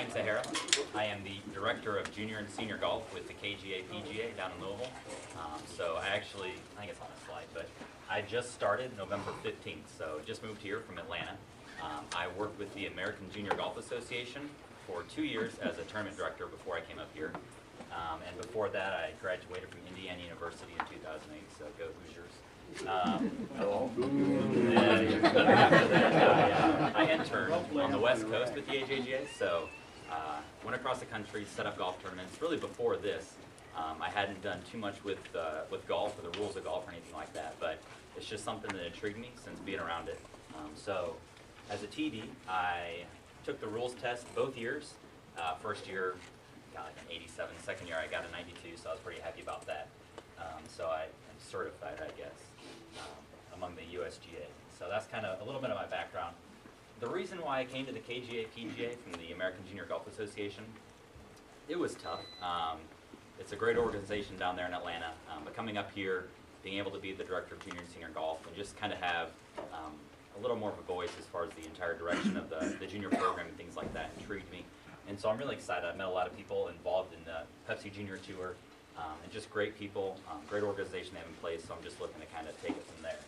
name's Tahara. I am the Director of Junior and Senior Golf with the KGA PGA down in Louisville. So I think it's on a slide, but I just started November 15th, so just moved here from Atlanta. I worked with the American Junior Golf Association for 2 years as a tournament director before I came up here. And before that, I graduated from Indiana University in 2008, so go Hoosiers. After that, I interned on the West Coast with the AJGA, so went across the country, set up golf tournaments. Really before this, I hadn't done too much with golf or the rules of golf or anything like that, but it's just something that intrigued me since being around it. So as a TD, I took the rules test both years. First year, got like an 87. Second year, I got a 92, so I was pretty happy about that. So I'm certified, I guess, among the USGA. So that's kind of a little bit of my background. The reason why I came to the KGA PGA from the American Junior Golf Association, it was tough. It's a great organization down there in Atlanta, but coming up here, being able to be the director of junior and senior golf and just kind of have a little more of a voice as far as the entire direction of the junior program and things like that intrigued me. And so I'm really excited. I've met a lot of people involved in the Pepsi Junior Tour, and just great people, great organization they have in place, so I'm just looking to kind of take it from there.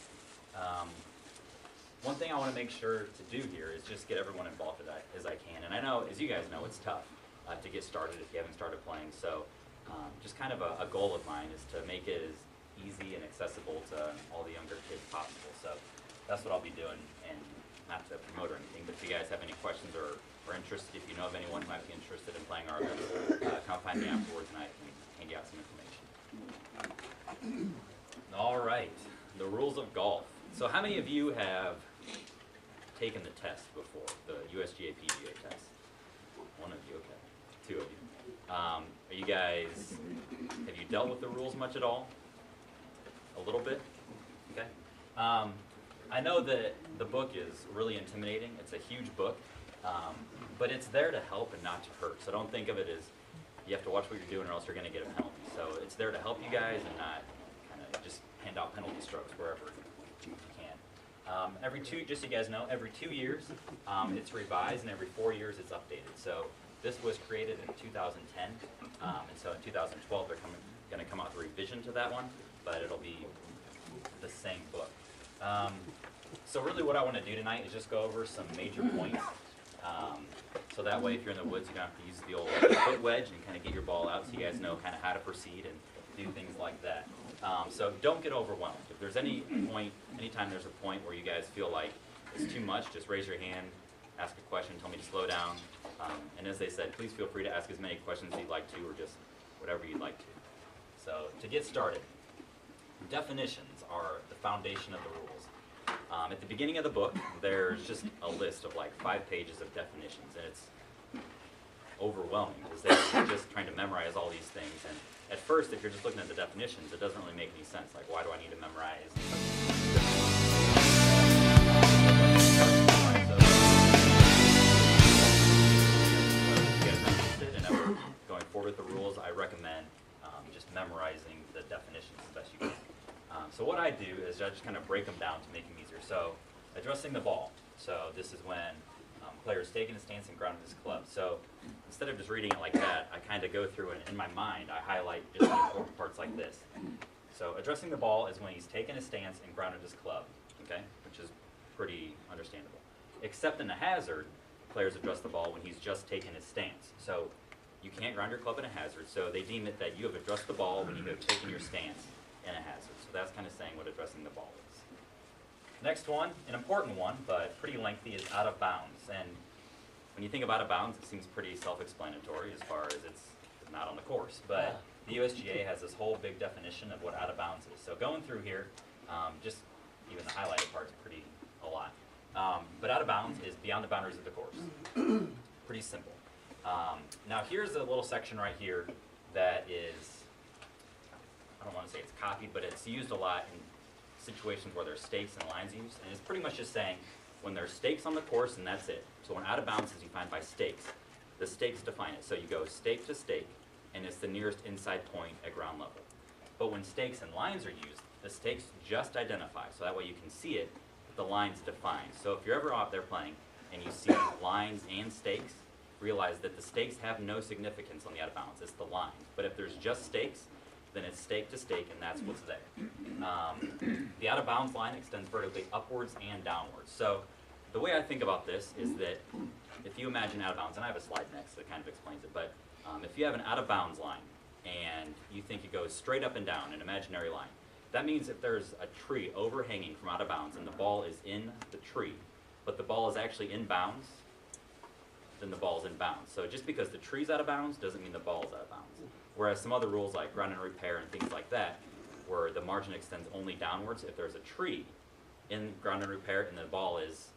One thing I want to make sure to do here is just get everyone involved as I can. And I know, as you guys know, it's tough to get started if you haven't started playing. So just kind of a goal of mine is to make it as easy and accessible to all the younger kids possible. So that's what I'll be doing, and not to promote or anything, but if you guys have any questions or interested, if you know of anyone who might be interested in playing our events, come find me afterwards and I can hand you out some information. All right, the rules of golf. So how many of you have taken the test before, the USGA PGA test? One of you, okay. Two of you. Are you guys, have you dealt with the rules much at all? A little bit? Okay. I know that the book is really intimidating. It's a huge book, but it's there to help and not to hurt. So don't think of it as you have to watch what you're doing or else you're going to get a penalty. So it's there to help you guys and not kind of just hand out penalty strokes wherever you can. Just so you guys know, every 2 years it's revised, and every 4 years it's updated. So this was created in 2010, and so in 2012 they're going to come out with a revision to that one, but it'll be the same book. So really what I want to do tonight is just go over some major points. So that way if you're in the woods you don't have to use the old foot wedge and kind of get your ball out so you guys know kind of how to proceed and do things like that. So don't get overwhelmed. If there's anytime there's a point where you guys feel like it's too much, just raise your hand, ask a question, tell me to slow down. And as they said, please feel free to ask as many questions as you'd like to or just whatever you'd like to. So to get started, definitions are the foundation of the rules. At the beginning of the book, there's just a list of like 5 pages of definitions, and it's overwhelming because they're just trying to memorize all these things. And at first, if you're just looking at the definitions, it doesn't really make any sense. Like, why do I need to memorize? If you guys are interested in ever going forward with the rules, I recommend just memorizing the definitions as best you can. So what I do is I just kind of break them down to make them easier. So addressing the ball. So this is when players taking a stance and grounding his club. So instead of just reading it like that, I kind of go through and in my mind I highlight just the important parts like this. So addressing the ball is when he's taken a stance and grounded his club, okay, which is pretty understandable. Except in a hazard, players address the ball when he's just taken his stance. So you can't ground your club in a hazard, so they deem it that you have addressed the ball when you have taken your stance in a hazard. So that's kind of saying what addressing the ball is. Next one, an important one, but pretty lengthy, is out of bounds. And when you think of out of bounds, it seems pretty self-explanatory as far as it's not on the course. But the USGA has this whole big definition of what out of bounds is. So going through here, just even the highlighted part's a lot. But out of bounds is beyond the boundaries of the course. Pretty simple. Now here's a little section right here that is, I don't want to say it's copied, but it's used a lot in situations where there's stakes and lines used. And it's pretty much just saying when there's stakes on the course, and that's it. So when out of bounds is defined by stakes, the stakes define it. So you go stake to stake, and it's the nearest inside point at ground level. But when stakes and lines are used, the stakes just identify. So that way you can see it, but the lines define. So if you're ever out there playing and you see lines and stakes, realize that the stakes have no significance on the out of bounds. It's the line. But if there's just stakes, then it's stake to stake, and that's what's there. The out of bounds line extends vertically upwards and downwards. So the way I think about this is that if you imagine out of bounds, and I have a slide next that kind of explains it, but if you have an out of bounds line and you think it goes straight up and down, an imaginary line, that means if there's a tree overhanging from out of bounds and the ball is in the tree, but the ball is actually in bounds, then the ball's in bounds. So just because the tree's out of bounds doesn't mean the ball's out of bounds. Whereas some other rules like ground and repair and things like that, where the margin extends only downwards, if there's a tree in ground and repair and the ball is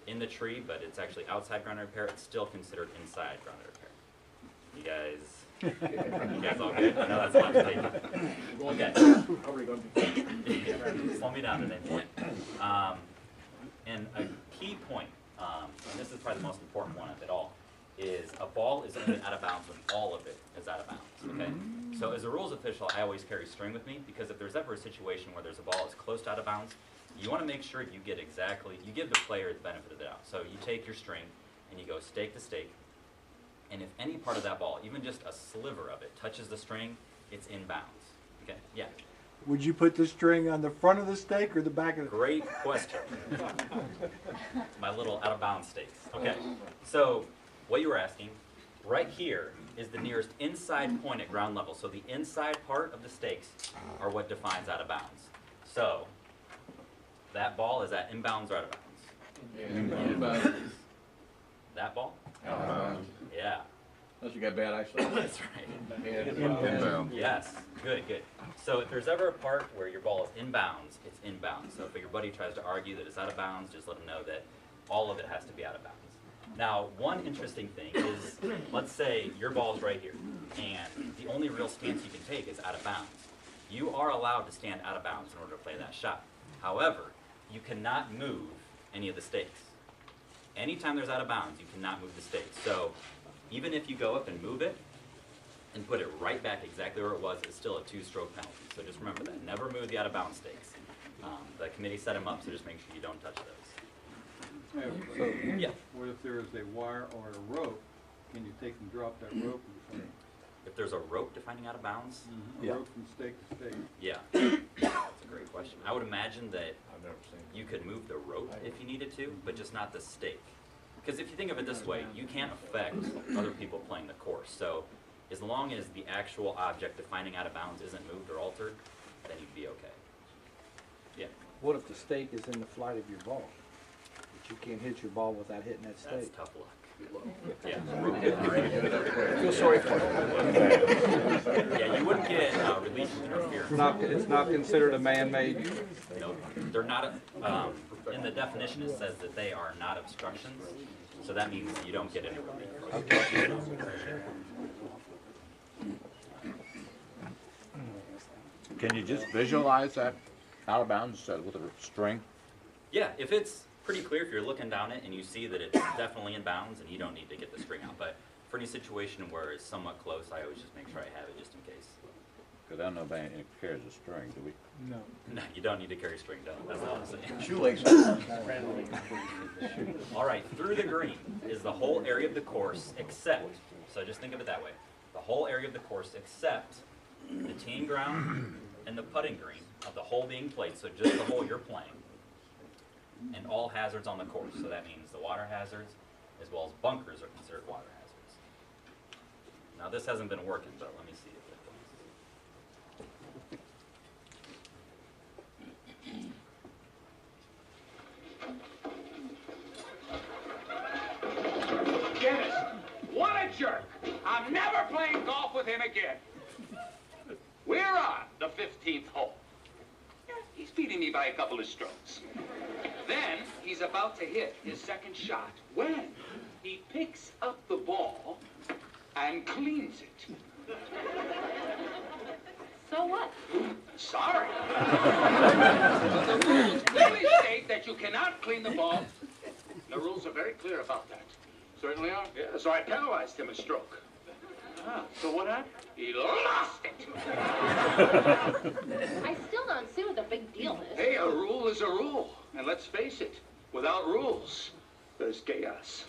in the tree, but it's actually outside ground and repair, it's still considered inside ground and repair. You guys all good? No, that's fine. Okay. Slow me down today. And a key point, and this is probably the most important one of it all, is a ball is only out of bounds when all of it is out of bounds, okay? So as a rules official, I always carry string with me, because if there's ever a situation where there's a ball that's close to out of bounds, you want to make sure you give the player the benefit of the doubt. So you take your string and you go stake to stake, and if any part of that ball, even just a sliver of it, touches the string, it's in bounds, okay? Yeah. Would you put the string on the front of the stake or the back of the? Great question. My little out of bounds stakes. Okay, so what you were asking, right here is the nearest inside point at ground level. So the inside part of the stakes are what defines out of bounds. So that ball, is that inbounds or out of bounds? That ball? Yeah. Unless you got bad eyesight. That's right. Yes, good, good. So if there's ever a part where your ball is inbounds, it's inbounds. So if your buddy tries to argue that it's out of bounds, just let him know that all of it has to be out of bounds. Now, one interesting thing is, let's say your ball's right here, and the only real stance you can take is out of bounds. You are allowed to stand out of bounds in order to play that shot. However, you cannot move any of the stakes. Anytime there's out of bounds, you cannot move the stakes. So even if you go up and move it and put it right back exactly where it was, it's still a two-stroke penalty. So just remember that. Never move the out of bounds stakes. The committee set them up, so just make sure you don't touch those. So, Yeah. what if there is a wire or a rope? Can you take and drop that rope? If there's a rope defining out of bounds, A rope from stake to stake. yeah, that's a great question. I would imagine that I've never seen you could move the rope if you needed to, but just not the stake. Because if you think of it this way, you can't affect other people playing the course. So as long as the actual object defining out of bounds isn't moved or altered, then you'd be okay. Yeah, What if the stake is in the flight of your ball? But you can't hit your ball without hitting that that's stake. tough luck. Yeah. Feel sorry for you. Yeah, you wouldn't get relief from interference. It's not considered a man-made. No, they're not, in the definition it says that they are not obstructions, so that means you don't get any relief. Can you just visualize that out of bounds with a string? Yeah, if it's pretty clear, if you're looking down it and you see that it's definitely in bounds, and you don't need to get the string out. But for any situation where it's somewhat close, I always just make sure I have it just in case. Because I don't know if anybody carries a string, do we? No. No, you don't need to carry string down. That's all I'm saying. Shoelaces. All right, through the green is the whole area of the course except, so just think of it that way, the whole area of the course except the teeing ground and the putting green of the hole being played, so just the hole you're playing, and all hazards on the course. So that means the water hazards as well as bunkers are considered water hazards. Now this hasn't been working, but let me see if it Dennis, what a jerk! I'm never playing golf with him again. We're on the 15th hole. Yeah, he's beating me by a couple of strokes. Then he's about to hit his second shot when he picks up the ball and cleans it. So what? Sorry. The rules clearly state that you cannot clean the ball. The rules are very clear about that. Certainly are. Yeah, so I penalized him a stroke. Ah, so what happened? He lost it. I still don't see what the big deal is. Hey, a rule is a rule. And let's face it, without rules, there's chaos.